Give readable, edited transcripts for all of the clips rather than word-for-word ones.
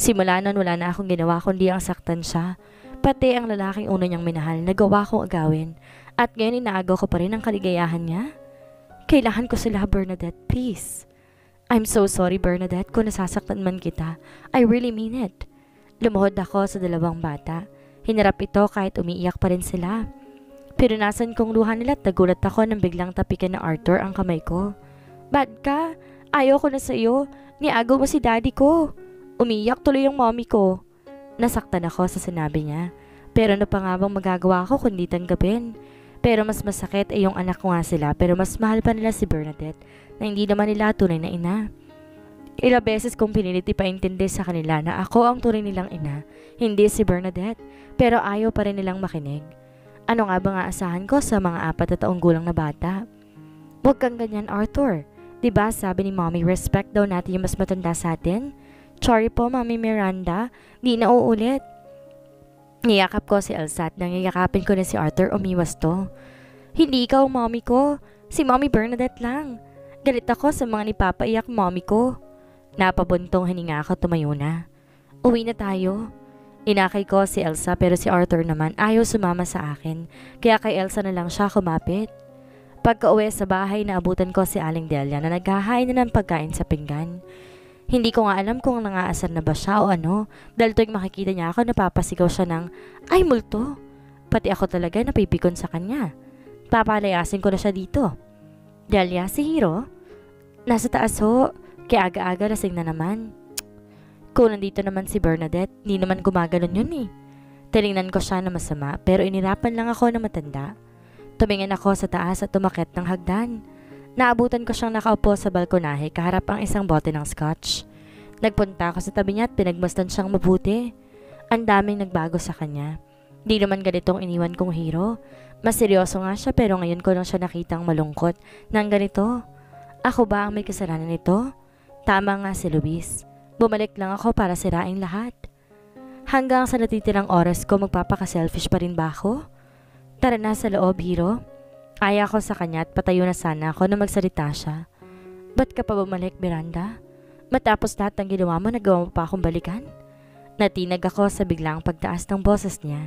Simula nun wala na akong ginawa kundi ang saktan siya. Pati ang lalaking una niyang minahal, nagawa kong agawin. At ngayon inaagaw ko pa rin ang kaligayahan niya. Kailangan ko sila, Bernadette, please. I'm so sorry, Bernadette, kung nasasaktan man kita. I really mean it. Lumuhod ako sa dalawang bata. Hinarap ito kahit umiiyak pa rin sila. Pinunasan kong luha nila at nagulat ako nang biglang tapikan na Arthur ang kamay ko. Bad ka? Ayaw ko na sa iyo. Niagaw mo si daddy ko. Umiiyak tuloy ang mommy ko. Nasaktan ako sa sinabi niya. Pero ano pa nga bang magagawa ko kundi tanggapin? Pero mas masakit ay yung anak ko nga sila, pero mas mahal pa nila si Bernadette na hindi naman nila tunay na ina. Ilang beses kong pinilit ipaintindi sa kanila na ako ang tunay nilang ina, hindi si Bernadette, pero ayaw pa rin nilang makinig. Ano nga bang aasahan ko sa mga 4 na taong gulang na bata? Huwag kang ganyan, Arthur. Diba sabi ni Mommy, respect daw natin yung mas matanda sa atin? Sorry po, Mommy Miranda, di na uulit. Niyakap ko si Elsa at nang yayakapin ko na si Arthur, umiwas to. Hindi ikaw, Mommy ko. Si Mommy Bernadette lang. Galit ako sa mga nipapaiyak Mommy ko. Napabuntong hininga ako, tumayo na. Uwi na tayo. Inakay ko si Elsa pero si Arthur naman ayaw sumama sa akin. Kaya kay Elsa na lang siya kumapit. Pagka-uwi sa bahay, naabutan ko si Aling Delia na naghahain na ng pagkain sa pinggan. Hindi ko nga alam kung nangaasar na ba siya o ano, dahil tuwing makikita niya ako napapasigaw siya ng, ay multo. Pati ako talaga napipikon sa kanya. Papalayasin ko na siya dito. Delia, si Hiro? Nasa taas ho, kaya aga-aga lasing na naman. Kung nandito naman si Bernadette, hindi naman gumaganon yun eh. Tinignan ko siya na masama pero inirapan lang ako na matanda. Tumingin ako sa taas at tumakit ng hagdan. Naabutan ko siyang nakaupo sa balkonahe kaharap ang isang bote ng scotch. Nagpunta ako sa tabi niya at pinagmasdan siyang mabuti. Ang daming nagbago sa kanya. Di naman ganitong iniwan kong Hiro. Mas seryoso nga siya pero ngayon ko lang siya nakitang malungkot ng ganito. Ako ba ang may kasalanan nito? Tama nga si Luis. Bumalik lang ako para sirain lahat. Hanggang sa natitirang oras ko magpapaka-selfish pa rin ba ako? Tara na sa loob, Hiro. Aya ko sa kanya at patayo na sana ako na magsalita siya. Ba't ka pa bumalik, Miranda? Matapos lahat ng ginawa mo, nagawa mo pa akong balikan? Natinag ako sa biglang pagtaas ng boses niya.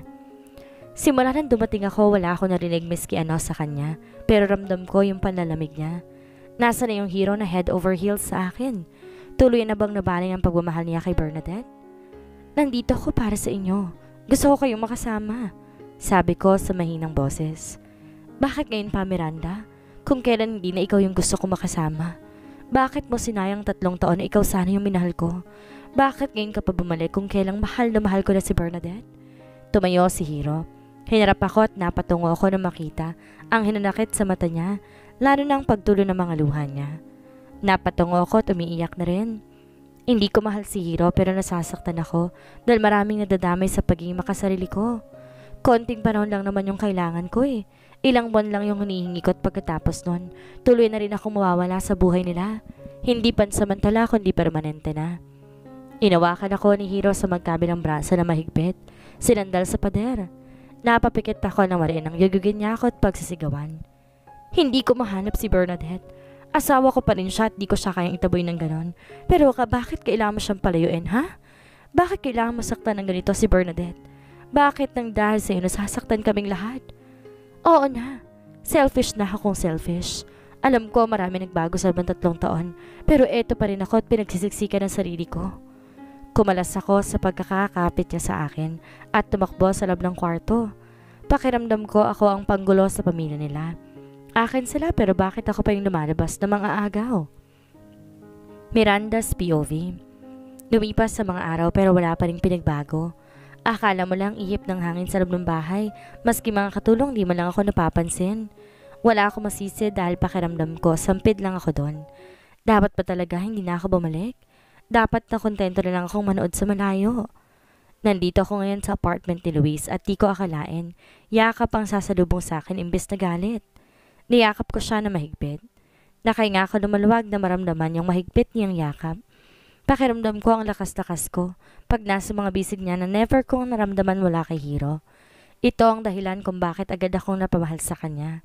Simula nang dumating ako, wala ako narinig miski ano sa kanya, pero ramdam ko yung panlalamig niya. Nasa na yung Hiro na head over heels sa akin? Tuloy na bang nabaling ang pagmamahal niya kay Bernadette? Nandito ako para sa inyo. Gusto ko kayong makasama, sabi ko sa mahinang boses. Bakit ngayon pa, Miranda? Kung kailan hindi na ikaw yung gusto ko makasama? Bakit mo sinayang 3 taon na ikaw sana yung minahal ko? Bakit ngayon ka pa bumalik kung kailang mahal na mahal ko na si Bernadette? Tumayo si Hiro. Hinarap ako at napatungo ako na makita ang hinanakit sa mata niya, lalo na ang pagtulo ng mga luha niya. Napatungo ako at umiiyak na rin. Hindi ko mahal si Hiro pero nasasaktan ako dahil maraming nadadamay sa pagiging makasarili ko. Konting panahon lang naman yung kailangan ko eh. Ilang buwan lang yung hinihingi ko at pagkatapos nun, tuloy na rin akong mawawala sa buhay nila. Hindi pansamantala kundi permanente na. Inawakan ako ni Hiro sa magkabilang braso na mahigpit, sinandal sa pader. Napapikit ako na mariin ang yugugin niya ako at pagsisigawan. Hindi ko mahanap si Bernadette. Asawa ko pa rin siya at di ko siya kayang itaboy ng ganon. Pero bakit kailangan mo siyang palayuin, ha? Bakit kailangan mo saktan ng ganito si Bernadette? Bakit nang dahil sa'yo nasasaktan kaming lahat? Oo na. Selfish na akong selfish. Alam ko marami nagbago sa 3 taon, pero eto pa rin ako at pinagsisiksikan ng sarili ko. Kumalas ako sa pagkakakapit niya sa akin at tumakbo sa loob ng kwarto. Pakiramdam ko ako ang panggulo sa pamilya nila. Akin sila pero bakit ako pa yung lumalabas ng mga agaw? Miranda's POV. Lumipas sa mga araw pero wala pa rin pinagbago. Akala mo lang ihip ng hangin sa loob ng bahay, maski mga katulong di man lang ako napapansin. Wala ako masisi dahil pakiramdam ko, sampid lang ako doon. Dapat pa talaga hindi na ako bumalik? Dapat na kontento na lang akong manood sa malayo. Nandito ako ngayon sa apartment ni Luis at di ko akalain, yakap ang sasalubong sa akin imbes na galit. Niyakap ko siya na mahigpit. Nakahinga ako na maluwag na maramdaman yung mahigpit niyang yakap. Pakiramdam ko ang lakas-lakas ko pag nasa mga bisig niya na never kong naramdaman mula kay Hiro. Ito ang dahilan kung bakit agad akong napamahal sa kanya.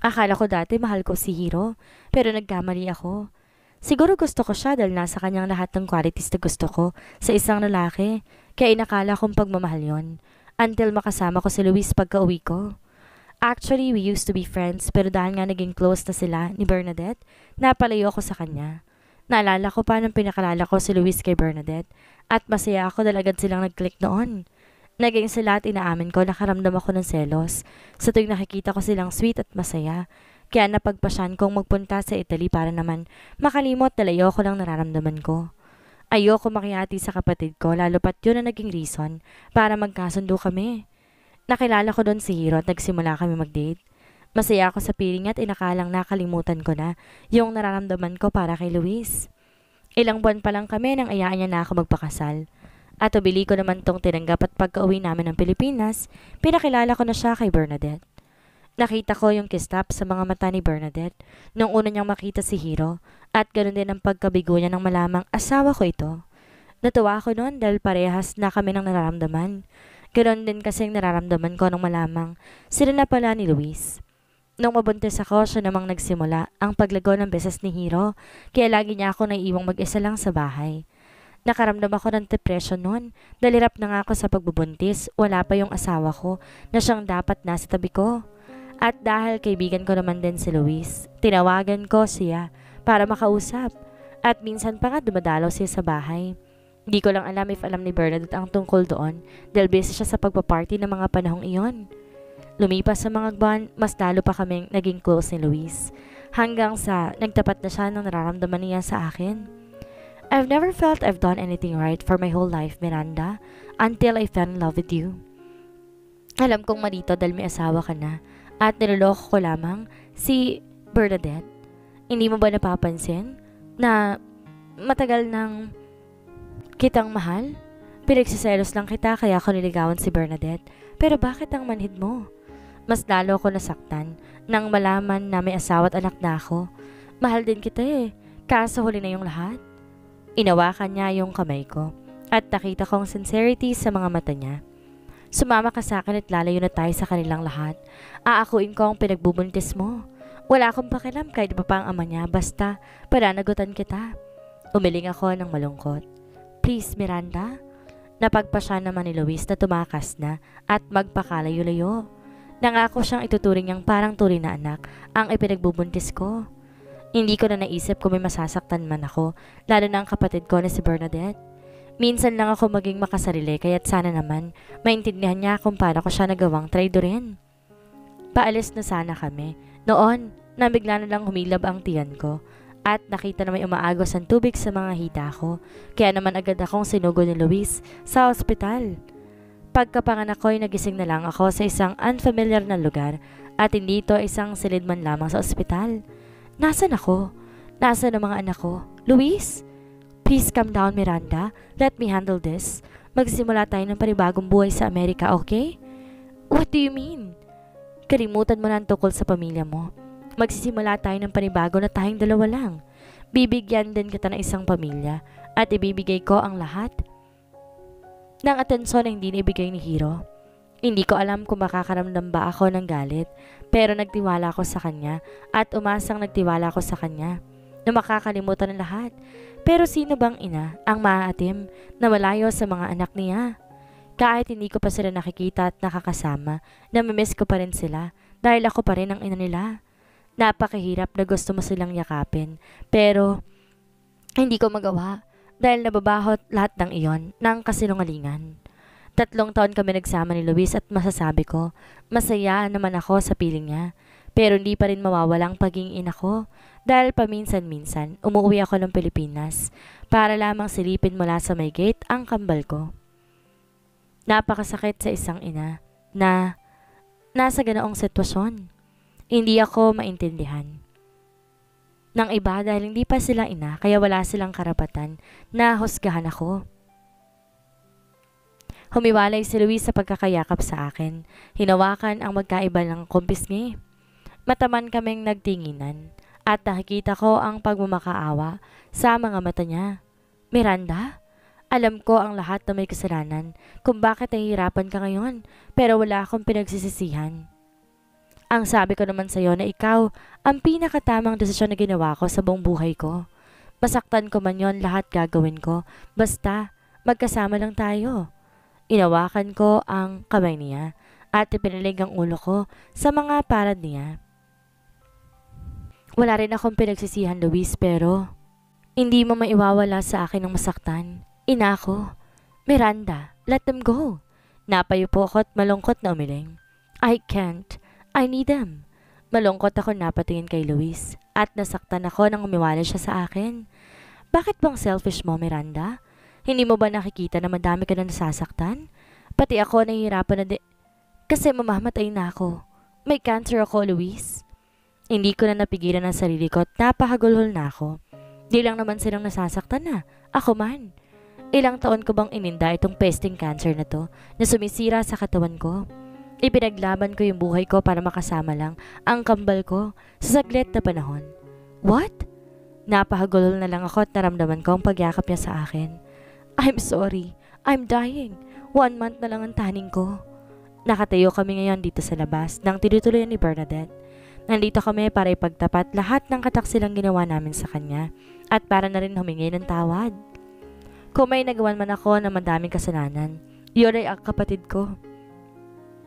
Akala ko dati mahal ko si Hiro pero nagkamali ako. Siguro gusto ko siya dahil nasa kanyang lahat ng qualities na gusto ko sa isang lalaki. Kaya inakala kong pagmamahal yon. Until makasama ko si Luis pagka-uwi ko. Actually, we used to be friends pero dahil nga naging close na sila ni Bernadette, napalayo ako sa kanya. Naalala ko pa nang pinakalala ko si Luis kay Bernadette at masaya ako dahil agad silang nag-click noon. Naging sila at inaamin ko nakaramdam ako ng selos sa tuwing nakikita ko silang sweet at masaya. Kaya napagpasyan kong magpunta sa Italy para naman makalimot dahil ayoko lang nararamdaman ko. Ayoko makihati sa kapatid ko lalo pat yun ang naging reason para magkasundo kami. Nakilala ko doon si Hiro at nagsimula kami mag-date. Masaya ako sa piling at inakalang nakalimutan ko na yung nararamdaman ko para kay Luis. Ilang buwan pa lang kami nang ayaan niya na ako magpakasal. At ubili ko naman tong tinanggap at pagka-uwi namin ng Pilipinas, pinakilala ko na siya kay Bernadette. Nakita ko yung kistap sa mga mata ni Bernadette nung una niyang makita si Hiro at ganoon din ang pagkabigo niya nang malamang asawa ko ito. Natuwa ako noon dahil parehas na kami ng nararamdaman. Ganoon din kasing nararamdaman ko nung malamang sila na pala ni Luis. Nung mabuntis ako, siya namang nagsimula ang paglago ng beses ni Hiro, kaya lagi niya ako naiiwang mag-isa lang sa bahay. Nakaramdam ako ng depression noon, dahil hirap na nga ako sa pagbubuntis, wala pa yung asawa ko na siyang dapat nasa tabi ko. At dahil kaibigan ko naman din si Luis, tinawagan ko siya para makausap at minsan pa nga dumadalaw siya sa bahay. Hindi ko lang alam if alam ni Bernadette ang tungkol doon dahil busy siya sa pagpaparty ng mga panahong iyon. Lumipas sa mga buwan, mas lalo pa kaming naging close ni Luis. Hanggang sa nagtapat na siya ng nararamdaman niya sa akin. I've never felt I've done anything right for my whole life, Miranda, until I fell in love with you. Alam kong malito dahil may asawa ka na at niloloko ko lamang si Bernadette. Hindi mo ba napapansin na matagal nang kitang mahal? Pinagsiselos lang kita kaya ako niligawan si Bernadette. Pero bakit ang manhid mo? Mas lalo ako nasaktan nang malaman na may asawa at anak na ako. Mahal din kita eh, kaso huli na yung lahat. Inawakan niya yung kamay ko at nakita kong sincerity sa mga mata niya. Sumama ka sa akin at lalayo na tayo sa kanilang lahat. Aakuin ko ang pinagbubuntis mo. Wala akong pakialam kahit pa ang ama niya, basta pananagutan kita. Umiling ako ng malungkot. Please, Miranda. Napagpasya naman ni Luis na tumakas na at magpakalayo-layo. Nangako siyang ituturing niyang parang tunay na anak ang ipinagbubuntis ko. Hindi ko na naisip kung may masasaktan man ako, lalo na ang kapatid ko na si Bernadette. Minsan lang ako maging makasarili kaya't sana naman maintindihan niya kung paano ko siya nagawang traidorin. Paalis na sana kami. Noon, nabigla na lang humilab ang tiyan ko at nakita na may umaagos ang tubig sa mga hita ko, kaya naman agad akong sinugo ni Luis sa ospital. Pagkapanganak ko'y nagising na lang ako sa isang unfamiliar na lugar at hindi ito isang silid man lamang sa ospital. Nasaan ako? Nasaan ang mga anak ko? Luis? Please calm down, Miranda. Let me handle this. Magsimula tayo ng panibagong buhay sa Amerika, okay? What do you mean? Kalimutan mo na ang tungkol sa pamilya mo. Magsisimula tayo ng panibago na tayong dalawa lang. Bibigyan din kita ng isang pamilya at ibibigay ko ang lahat ng atensyon na hindi naibigay ni Hiro. Hindi ko alam kung makakaramdam ba ako ng galit, pero nagtiwala ako sa kanya at umasang nagtiwala ako sa kanya na makakalimutan ng lahat. Pero sino bang ina ang maaatim na malayo sa mga anak niya? Kahit hindi ko pa sila nakikita at nakakasama, namimiss ko pa rin sila dahil ako pa rin ang ina nila. Napakahirap na gusto mo silang yakapin, pero hindi ko magawa dahil nababahot lahat ng iyon ng kasinungalingan. 3 taon kami nagsama ni Luis at masasabi ko, masaya naman ako sa piling niya. Pero hindi pa rin mawawala ang pagiging ina ko dahil paminsan-minsan umuwi ako ng Pilipinas para lamang silipin mula sa may gate ang kambal ko. Napakasakit sa isang ina na nasa ganoong sitwasyon. Hindi ako maintindihan ng iba dahil hindi pa sila ina kaya wala silang karapatan na husgahan ako. Humiwalay si Luis sa pagkakayakap sa akin. Hinawakan ang magkaiba ng kumpisngi. Mataman kaming nagtinginan at nakikita ko ang pagmamakaawa sa mga mata niya. Miranda, alam ko ang lahat na may kasalanan kung bakit nahihirapan ka ngayon pero wala akong pinagsisisihan. Ang sabi ko naman sa iyo na ikaw ang pinakatamang desisyon na ginawa ko sa buong buhay ko. Masaktan ko man yon, lahat gagawin ko. Basta, magkasama lang tayo. Inawakan ko ang kamay niya at ipinilig ang ulo ko sa mga palad niya. Wala rin akong pinagsisihan, Luis, pero hindi mo maiwawala sa akin ang masaktan. Ina ko. Miranda, let them go. Napayupo ako at malungkot na umiling. I can't. I need them. Malungkot ako napatingin kay Luis at nasaktan ako nang umiwala siya sa akin. Bakit bang selfish mo, Miranda? Hindi mo ba nakikita na madami ka na nasasaktan? Pati ako nahihirapan na kasi mamamatay na ako. May cancer ako, Luis. Hindi ko na napigilan ang sarili ko at napahagulhol na ako. Di lang naman silang nasasaktan na. Ako man. Ilang taon ko bang ininda itong pesting cancer na to na sumisira sa katawan ko? Ipinaglaban ko yung buhay ko para makasama lang ang kambal ko sa saglit na panahon. What? Napahagulol na lang ako at naramdaman ko ang pagyakap niya sa akin. I'm sorry. I'm dying. 1 month na lang ang taning ko. Nakatayo kami ngayon dito sa labas nang tinutuloy ni Bernadette. Nandito kami para ipagtapat lahat ng kataksilang ginawa namin sa kanya at para na rin humingi ng tawad. Kung may nagawan man ako na madaming kasalanan, yun ay ang kapatid ko.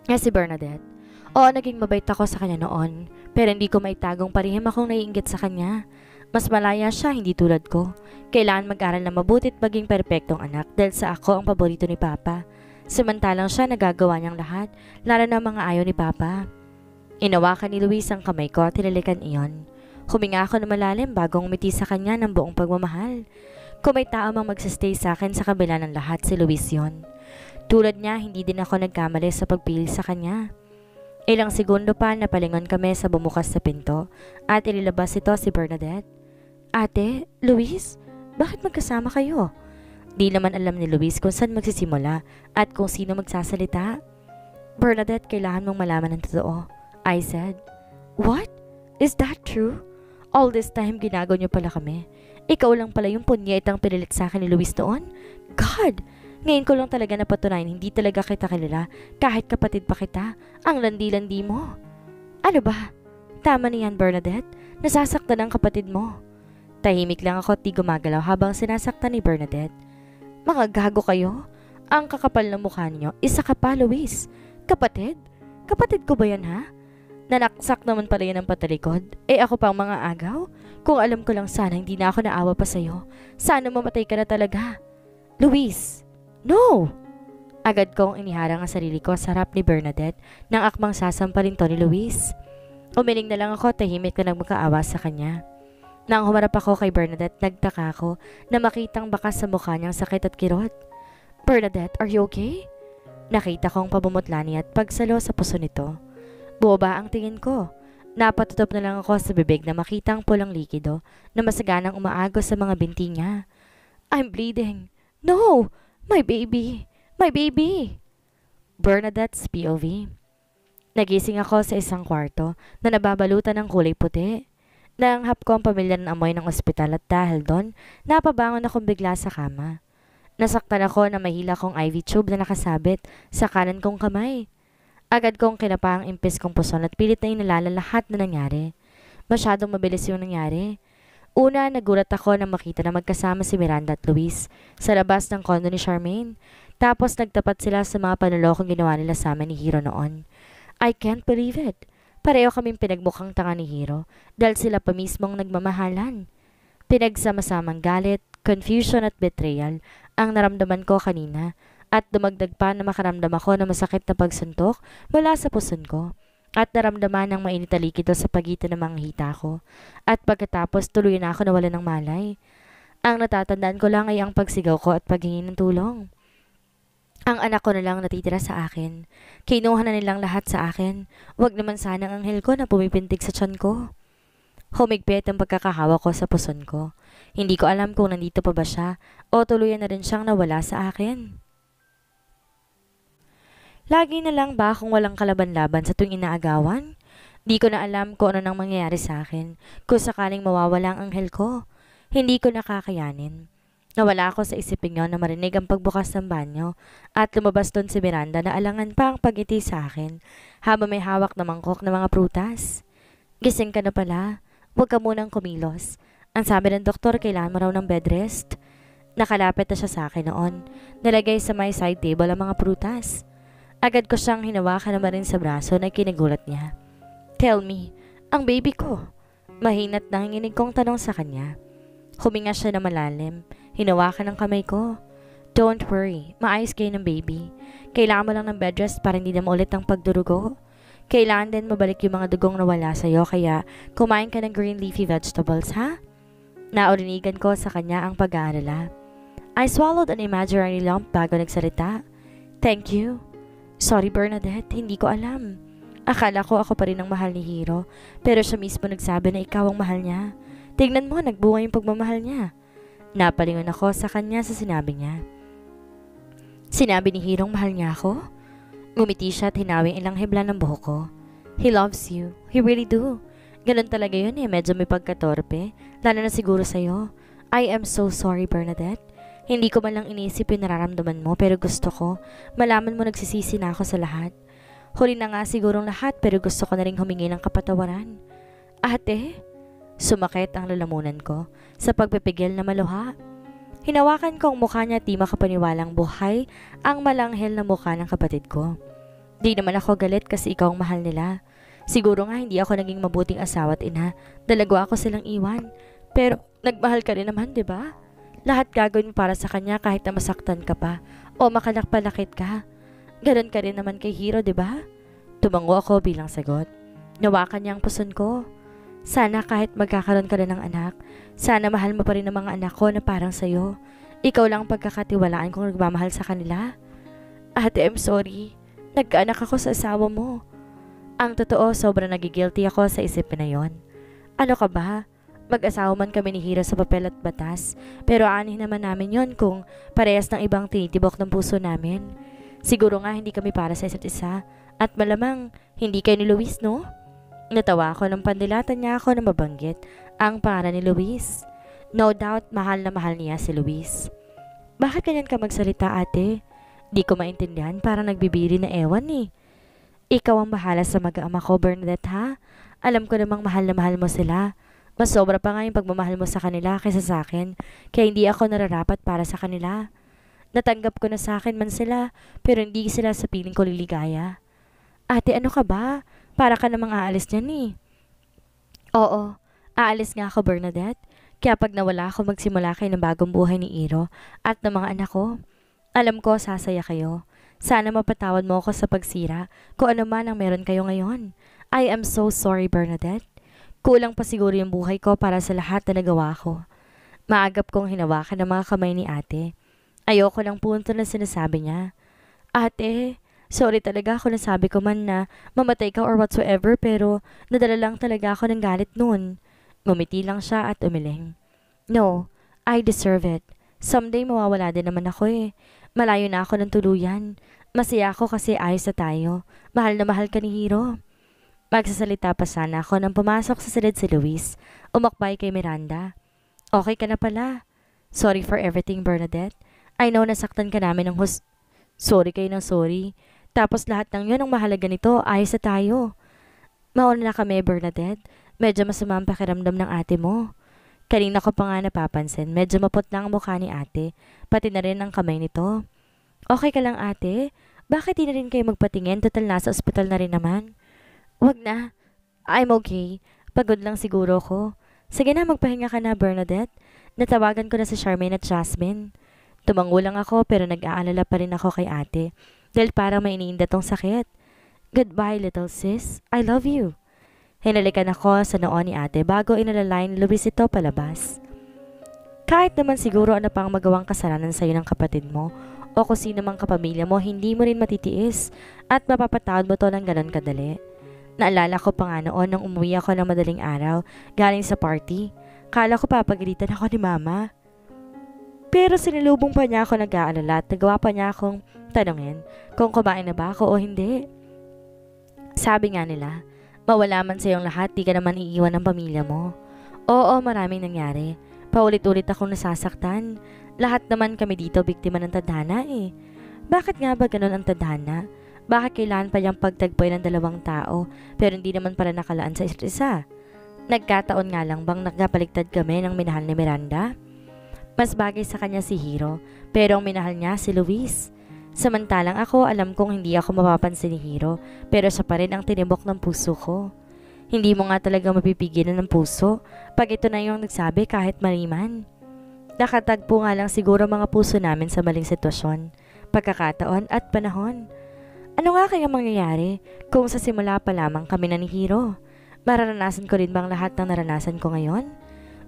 Si Bernadette. Oo, naging mabait ako sa kanya noon, pero hindi ko maitagong parihim akong naiinggit sa kanya. Mas malaya siya, hindi tulad ko. Kailangan mag-aral na mabuti at maging perpektong anak dahil sa ako ang paborito ni Papa. Samantalang siya nagagawa niyang lahat, lalo na mga ayaw ni Papa. Inawakan ni Luis ang kamay ko at tinalikan iyon. Huminga ako na malalim bago umiti sa kanya ng buong pagmamahal. Kung may tao mang magsistay sa akin sa kabila ng lahat, si Luis yon. Tulad niya, hindi din ako nagkamali sa pagpili sa kanya. Ilang segundo pa napalingon kami sa bumukas na pinto at ililabas ito si Bernadette. Ate, Luis, bakit magkasama kayo? Di naman alam ni Luis kung saan magsisimula at kung sino magsasalita. Bernadette, kailangan mong malaman ng totoo. I said. What? Is that true? All this time ginagaw niyo pala kami. Ikaw lang pala yung punyetang pinilit sa akin ni Luis noon? God! Ngayon ko lang talaga napatunayan hindi talaga kita kilala kahit kapatid pa kita. Ang landi-landi mo. Ano ba? Tama na yan, Bernadette. Nasasaktan ang kapatid mo. Tahimik lang ako at di gumagalaw habang sinasaktan ni Bernadette. Mga gago kayo? Ang kakapal ng mukha niyo, isa ka pa, Luis. Kapatid? Kapatid ko ba yan, ha? Nanaksak naman pala yan ang patalikod. Ako pang mga agaw? Kung alam ko lang sana hindi na ako naawa pa sa'yo. Sana mamatay ka na talaga. Luis! No! Agad kong iniharang ang sarili ko sa harap ni Bernadette nang akmang sasampalin to ni Luis. Umiling na lang ako at tahimik na nagmakaawa sa kanya. Nang humarap ako kay Bernadette, nagtaka ako na makitang bakas sa mukha niyang sakit at kirot. Bernadette, are you okay? Nakita kong pabumutla niya at pagsalo sa puso nito. Buoba ang tingin ko. Napatutop na lang ako sa bibig na makitang pulang likido na masaganang umaagos sa mga binti niya. I'm bleeding. No! My baby! My baby! Bernadette's POV. Nagising ako sa isang kwarto na nababalutan ng kulay puti. Nanghap ko ang pamilya ng amoy ng ospital at dahil doon, napabangon akong bigla sa kama. Nasaktan ako na mahila kong IV tube na nakasabit sa kanan kong kamay. Agad kong kinapa ang impis kong puson at pilit na inalala lahat na nangyari. Masyadong mabilis yung nangyari. Una, nagulat ako na makita na magkasama si Miranda at Luis sa labas ng kondo ni Charmaine. Tapos nagtapat sila sa mga panulokong ginawa nila sa amin ni Hiro noon. I can't believe it. Pareho kaming pinagmukhang tanga ni Hiro dahil sila pa mismong nagmamahalan. Pinagsama-samang galit, confusion at betrayal ang naramdaman ko kanina. At dumagdag pa na makaramdam ako ng masakit na pagsuntok mula sa puson ko at naramdaman ng mainit na likido sa pagitan ng mga hita ko at pagkatapos tuloy na ako nawala ng malay. Ang natatandaan ko lang ay ang pagsigaw ko at paghingi ng tulong. Ang anak ko na lang natitira sa akin. Kinuha na nilang lahat sa akin. Wag naman sana ang anghel ko na pumipintig sa tiyan ko. Humigpit ang pagkakahawa ko sa puson ko. Hindi ko alam kung nandito pa ba siya o tuluyan na rin siyang nawala sa akin. Lagi na lang ba akong walang kalaban-laban sa tuwing inaagawan? Di ko na alam kung ano nang mangyayari sa akin kung sakaling mawawala ang anghel ko. Hindi ko nakakayanin. Nawala ako sa isipin yun na marinig ang pagbukas ng banyo at lumabas doon si Miranda na alangan pa ang pagiti sa akin habang may hawak na mangkok na mga prutas. Gising ka na pala. Huwag ka munang kumilos. Ang sabi ng doktor, kailangan mo raw ng bed rest. Nakalapit na siya sa akin noon. Nalagay sa my side table ang mga prutas. Agad ko siyang hinawakan naman rin sa braso na kinagulat niya. Tell me, ang baby ko. Mahinat nanginginig kong tanong sa kanya. Huminga siya na malalim. Hinawakan ang kamay ko. Don't worry, maayos kayo ng baby. Kailangan mo lang ng bed rest para hindi na maulit ang pagdurugo. Kailangan din mabalik yung mga dugong nawala sa'yo kaya kumain ka ng green leafy vegetables, ha? Naurinigan ko sa kanya ang pag-aalala. I swallowed an imaginary lump bago nagsalita. Thank you. Sorry Bernadette, hindi ko alam. Akala ko ako pa rin ang mahal ni Hiro, pero siya mismo nagsabi na ikaw ang mahal niya. Tingnan mo, nagbunga yung pagmamahal niya. Napalingon ako sa kanya sa sinabi niya. Sinabi ni Hirong mahal niya ako? Ngumiti siya at hinawing ilang hibla ng buhok ko. He loves you. He really do. Ganun talaga yun eh, medyo may pagkatorpe. Lalo na siguro sa'yo. I am so sorry Bernadette. Hindi ko man lang iniisip yung nararamdaman mo pero gusto ko, malaman mo nagsisisi na ako sa lahat. Huli na nga sigurong lahat pero gusto ko na rin humingi ng kapatawaran. Ate, sumakit ang lalamunan ko sa pagpipigil na maluha. Hinawakan ko ang mukha niya at di makapaniwalang buhay ang malanghel na mukha ng kapatid ko. Di naman ako galit kasi ikaw ang mahal nila. Siguro nga hindi ako naging mabuting asawa at ina, dalagwa ako silang iwan. Pero nagmahal ka rin naman, di ba? Lahat gagawin mo para sa kanya kahit na masaktan ka pa o makalakpalakit ka. Ganon ka rin naman kay Hiro, di ba? Tumango ako bilang sagot. Nawakan niya ang puson ko. Sana kahit magkakaroon ka rin ng anak, sana mahal mo pa rin ang mga anak ko na parang sayo. Ikaw lang pagkakatiwalaan kong nagmamahal sa kanila. Ate, I'm sorry. Nagkaanak ako sa asawa mo. Ang totoo, sobrang nagigilty ako sa isipin na yon. Ano ka ba? Mag-asawa man kami ni Hiro sa papel at batas, pero aanih naman namin yon kung parehas ng ibang tinitibok ng puso namin. Siguro nga hindi kami para sa isa't isa, at malamang hindi kayo ni Luis, no? Natawa ako nang pandilatan niya ako na mabanggit ang pangalan ni Luis. No doubt mahal na mahal niya si Luis. Bakit ganyan ka magsalita ate? Di ko maintindihan, parang nagbibiri na ewan eh. Ikaw ang bahala sa mag-ama ko Bernadette ha? Alam ko namang mahal na mahal mo sila. Mas sobra pa nga yung pagmamahal mo sa kanila kaysa sa akin, kaya hindi ako nararapat para sa kanila. Natanggap ko na sa akin man sila, pero hindi sila sa piling ko liligaya. Ate, ano ka ba? Para ka namang aalis niyan eh. Oo, aalis nga ako Bernadette. Kaya pag nawala ako magsimula kayo ng bagong buhay ni Hiro at ng mga anak ko. Alam ko sasaya kayo. Sana mapatawad mo ako sa pagsira kung ano man ang meron kayo ngayon. I am so sorry Bernadette. Kulang pa siguro yung buhay ko para sa lahat na nagawa ko. Maagap kong hinawakan ng mga kamay ni ate. Ayoko lang punto na sinasabi niya. Ate, sorry talaga ako nasabi ko man na mamatay ka or whatsoever pero nadala lang talaga ako ng galit noon. Ngumiti lang siya at umiling. No, I deserve it. Someday mawawala din naman ako eh. Malayo na ako ng tuluyan. Masaya ako kasi ayos na tayo. Mahal na mahal ka ni Hiro. Magsasalita pa sana ako nang pumasok sa silid si Luis. Umakbay kay Miranda. Okay ka na pala. Sorry for everything Bernadette. I know nasaktan ka namin ng sorry kayo ng sorry. Tapos lahat ng yun ang mahalaga nito, ayos na tayo. Mauna na kami, Bernadette. Medyo masama ang pakiramdam ng ate mo. Kanina ko pa nga napapansin, medyo maputla ang mukha ni ate, pati na rin ang kamay nito. Okay ka lang ate? Bakit di na rin kayo magpatingin? Total nasa ospital na rin naman. Wag na. I'm okay. Pagod lang siguro ko. Sige na, magpahinga ka na, Bernadette. Natawagan ko na si Charmaine at Jasmine. Tumango lang ako pero nag-aalala pa rin ako kay ate. Dahil parang may iniinda tong sakit. Goodbye, little sis. I love you. Hinalikan ako sa noon ni ate bago inalalay ni Luis ito palabas. Kahit naman siguro ano pang magawang kasalanan sa'yo ng kapatid mo o kung sino mang kapamilya mo, hindi mo rin matitiis at mapapatawad mo to ng ganon kadali. Naalala ko pa nga noon nang umuwi ako ng madaling araw galing sa party. Kala ko papagalitan ako ni mama. Pero sinilubong pa niya ako nag-aalala at nagawa pa niya akong tanungin kung kumain na ba ako o hindi. Sabi nga nila, mawala man sa iyong lahat, di ka naman iiwan ng pamilya mo. Oo, maraming nangyari. Paulit-ulit akong nasasaktan. Lahat naman kami dito biktima ng tadhana eh. Bakit nga ba ganun ang tadhana? Bakit kailangan pa niyang pagtagpoy ng dalawang tao pero hindi naman para nakalaan sa isa't isa? Nagkataon nga lang bang nagkapaligtad kami ng minahal ni Miranda? Mas bagay sa kanya si Hiro, pero ang minahal niya si Luis. Samantalang ako, alam kong hindi ako mapapansin ni Hiro, pero siya pa rin ang tinibok ng puso ko. Hindi mo nga talaga mapipigilan ng puso pag ito na yung nagsabi kahit maliman. Nakatagpo nga lang siguro mga puso namin sa maling sitwasyon, pagkakataon at panahon. Ano nga kaya mangyayari kung sa simula pa lamang kami na ni Hiro? Mararanasan ko rin bang lahat ng naranasan ko ngayon?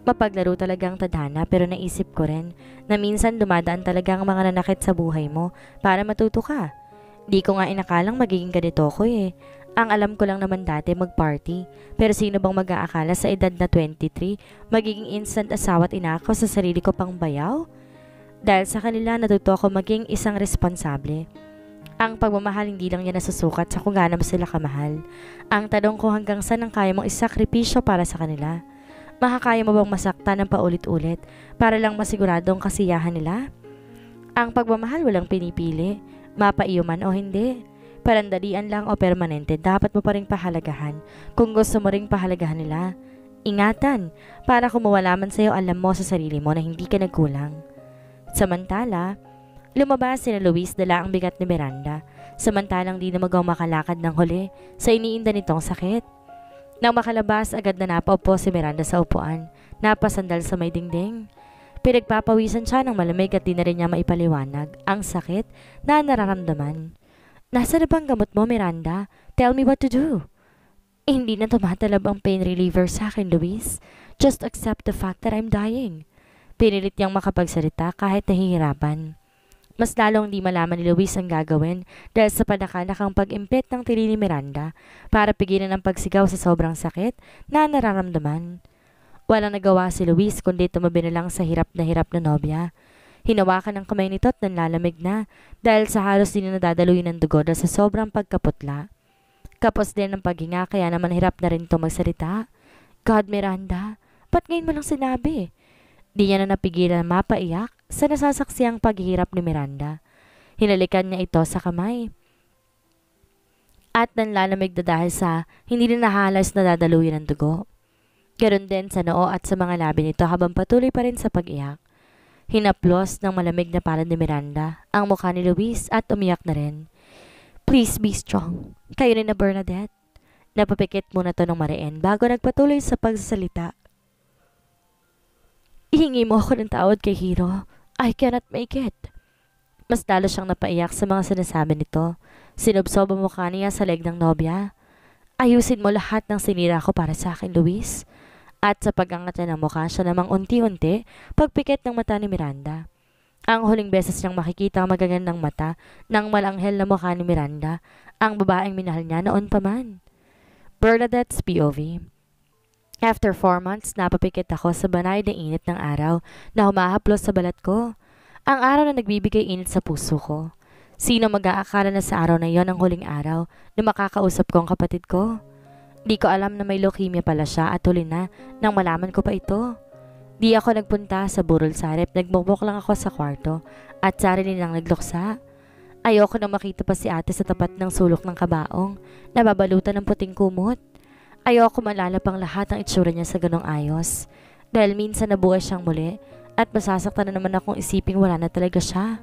Mapaglaro talagang tadhana, pero naisip ko rin na minsan dumadaan talaga ang mga nanakit sa buhay mo para matuto ka. Di ko nga inakalang magiging ganito ko eh. Ang alam ko lang naman dati mag-party, pero sino bang mag-aakala sa edad na 23 magiging instant asawa at ina ko sa sarili ko pang bayaw? Dahil sa kanila natuto ako maging isang responsable. Ang pagmamahal hindi lang yan nasusukat sa kung gaano mo sila kamahal. Ang tanong ko, hanggang saan ang kaya mong isakripisyo para sa kanila? Makakaya mo bang masaktan ng paulit-ulit para lang masiguradong kasiyahan nila? Ang pagmamahal walang pinipili, mapaiyo man o hindi. Parandalian lang o permanente, dapat mo pa rin pahalagahan kung gusto mo ring pahalagahan nila. Ingatan, para kung mawala man sa'yo, alam mo sa sarili mo na hindi ka nagkulang. Samantala, lumabas sina Luis, dala ang bigat ni Miranda, samantalang di na magaw makalakad ng huli sa iniinda nitong sakit. Nang makalabas, agad na napaupo si Miranda sa upuan, napasandal sa may dingding. Pinagpapawisan siya ng malamig at di na rin niya maipaliwanag ang sakit na nararamdaman. Nasa na bang gamot mo, Miranda? Tell me what to do. Hindi na tumatalab ang pain reliever sa akin, Luis. Just accept the fact that I'm dying. Pinilit niyang makapagsalita kahit nahihirapan. Mas lalong di malaman ni Luis ang gagawin dahil sa panakanakang pag-impit ng tili ni Miranda para pigilan ang pagsigaw sa sobrang sakit na nararamdaman. Walang nagawa si Luis kundi tumabi na lang sa hirap na nobya. Hinawakan ng kamay nito at nanlalamig na dahil sa halos din na nadadaluyin ng dugo dahil sa sobrang pagkaputla. Kapos din ng paghinga kaya naman hirap na rin ito magsalita. God, Miranda, ba't ngayon mo lang sinabi? Di niya na napigilan na mapaiyak sa nasasaksiyang paghihirap ni Miranda. Hinalikan niya ito sa kamay. At nanlalamig na dahil sa hindi na nahalas na dadaluyin ng dugo. Ganon din sa noo at sa mga labi nito habang patuloy pa rin sa pag-iyak. Hinaplos ng malamig na palad ni Miranda ang mukha ni Luis at umiyak na rin. Please be strong. Kayo rin na Bernadette. Napapikit muna to ng Marian bago nagpatuloy sa pagsasalita. Ihingi mo ako ng tawad kay Hiro. I cannot make it. Mas lalo siyang napaiyak sa mga sinasabi nito. Sinubsob ang mukha niya sa leg ng nobya. Ayusin mo lahat ng sinira ko para sa akin, Luis. At sa pag-angat niya ng mukha, siya namang unti-unti pagpikit ng mata ni Miranda. Ang huling beses niyang makikita ang magagandang mata ng malanghel na mukha ni Miranda, ang babaeng minahal niya noon pa man. Bernadette's POV. After 4 months, napapikit ako sa banay na init ng araw na humahaplos sa balat ko. Ang araw na nagbibigay init sa puso ko. Sino mag-aakala na sa araw na yon ang huling araw na makakausap ko ang kapatid ko? Di ko alam na may leukemia pala siya at huli na nang malaman ko pa ito. Di ako nagpunta sa burol sarip, nagmukmuk lang ako sa kwarto at sarili lang nagluksa. Ayoko nang makita pa si ate sa tapat ng sulok ng kabaong, nababalutan ng puting kumot. Ayoko malalap ang lahat ng itsura niya sa ganong ayos. Dahil minsan nabuhay siyang muli at masasaktan na naman akong isiping wala na talaga siya.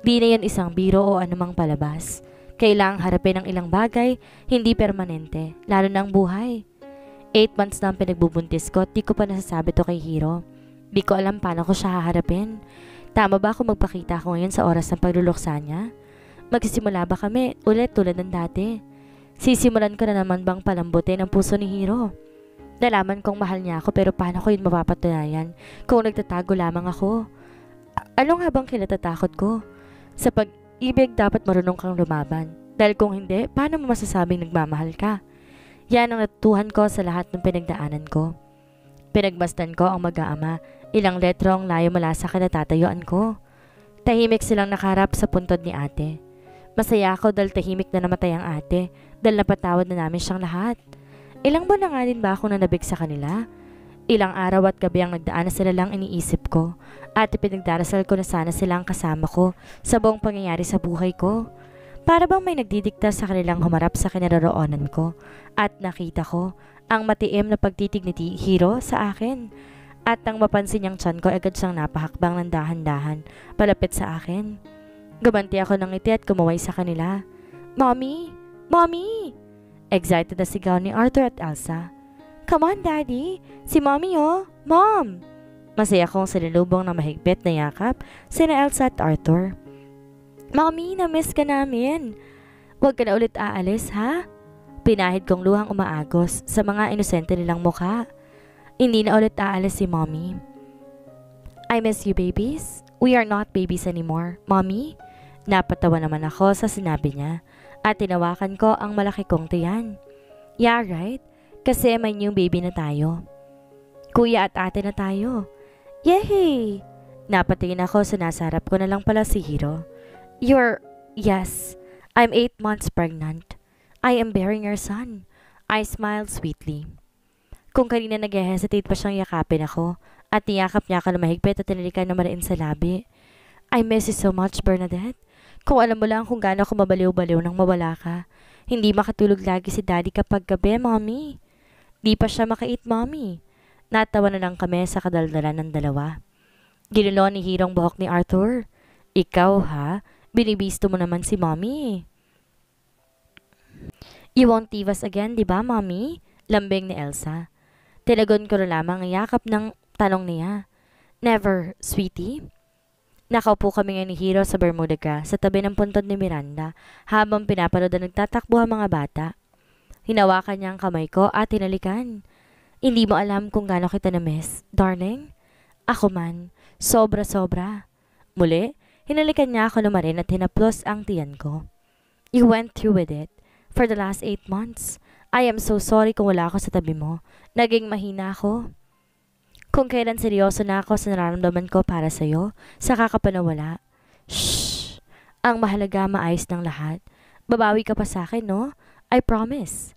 Di na yan isang biro o anumang palabas. Kailangang harapin ang ilang bagay, hindi permanente, lalo na ang buhay. 8 months na ang pinagbubuntis ko at di ko pa nasasabi to kay Hiro. Di ko alam paano ko siya haharapin. Tama ba kung magpakita ako ngayon sa oras ng pagluluksa niya? Magsisimula ba kami ulit tulad ng dati? Sisimulan ko na naman bang palambutin ang puso ni Hiro? Nalaman kong mahal niya ako pero paano ko yun mapapatunayan kung nagtatago lamang ako? Ano nga bang kinatatakot ko? Sa pag-ibig dapat marunong kang lumaban. Dahil kung hindi, paano mo masasabing nagmamahal ka? Yan ang natutuhan ko sa lahat ng pinagdaanan ko. Pinagmasdan ko ang mag-aama, ilang letro ang layo mula sa kinatatayuan ko. Tahimik silang nakaharap sa puntod ni ate. Masaya ako dahil tahimik na namatay ang ate, dahil napatawad na namin siyang lahat. Ilang buwan na nga din ba ako nanabig sa kanila? Ilang araw at gabi ang nagdaan na sila lang iniisip ko, at ipinagdarasal ko na sana sila ang kasama ko sa buong pangyayari sa buhay ko. Para bang may nagdidikta sa kanilang humarap sa kinaroroonan ko at nakita ko ang matiim na pagtitig ni Hiro sa akin. At nang mapansin niyang tiyan ko, agad siyang napahakbang ng dahan-dahan palapit sa akin. Gumanti ako ng ngiti at kumaway sa kanila. Mommy! Mommy! Excited na sigaw ni Arthur at Elsa. Come on, Daddy! Si Mommy oh! Mom! Masaya kong sinilubong ng mahigpit na yakap sina Elsa at Arthur. Mommy, na-miss ka namin. Huwag ka na ulit aalis, ha? Pinahid kong luhang umaagos sa mga inosente nilang mukha. Hindi na ulit aalis si Mommy. I miss you, babies. We are not babies anymore, Mommy. Napatawa naman ako sa sinabi niya at tinawakan ko ang malaki kong tiyan. Yeah, right? Kasi may new baby na tayo. Kuya at ate na tayo. Yay! Napatingin ako sa nasa harap ko na lang pala si Hiro. Yes, I'm 8 months pregnant. I am bearing your son. I smiled sweetly. Kung kanina nag-hesitate pa siyang yakapin ako at niyakap niya ako na mahigpit at tinalikan na mariin sa labi. I miss you so much, Bernadette. Kung alam mo lang kung gaano ako mabaliw-baliw nang mawala ka. Hindi makatulog lagi si Daddy kapag gabi, Mommy. Di pa siya maka-eat, Mommy. Natawa na lang kami sa kadaldalan ng dalawa. Ginulo ni Hirong buhok ni Arthur. Ikaw ha? Binibisto mo naman si Mommy. You won't leave us again, di ba, Mommy? Lambing ni Elsa. Tinagon ko na lamang ang yakap ng tanong niya. Never, sweetie. Nakaupo kami ngayon ni Hiro sa Bermuda grass sa tabi ng puntod ni Miranda habang pinapanood na nagtatakbo ang mga bata. Hinawakan niya ang kamay ko at hinalikan. Hindi mo alam kung gaano kita na-miss, darling? Ako man, sobra-sobra. Muli, hinalikan niya ako lumarin at hinaplos ang tiyan ko. You went through with it for the last 8 months. I am so sorry kung wala ako sa tabi mo. Naging mahina ako. Kung kailan seryoso na ako sa nararamdaman ko para sa'yo, saka ka pa nawala. Shh! Ang mahalaga maayos ng lahat. Babawi ka pa sa akin, no? I promise.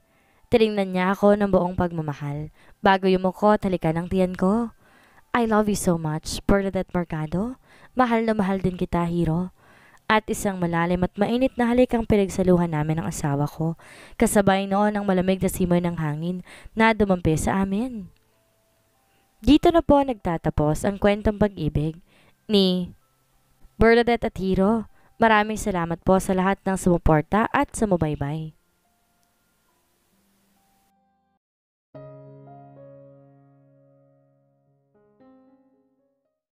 Tinignan niya ako ng buong pagmamahal. Bago yumuko at halikan ng tiyan ko. I love you so much, Bernadette Mercado. Mahal na mahal din kita, Hiro. At isang malalim at mainit na halik ang pinagsaluhan namin ng asawa ko. Kasabay noon ang malamig na simoy ng hangin na dumampi sa amin. Dito na po nagtatapos ang kwentong pag-ibig ni Bernadette at Hiro. Maraming salamat po sa lahat ng sumuporta at sumubaybay.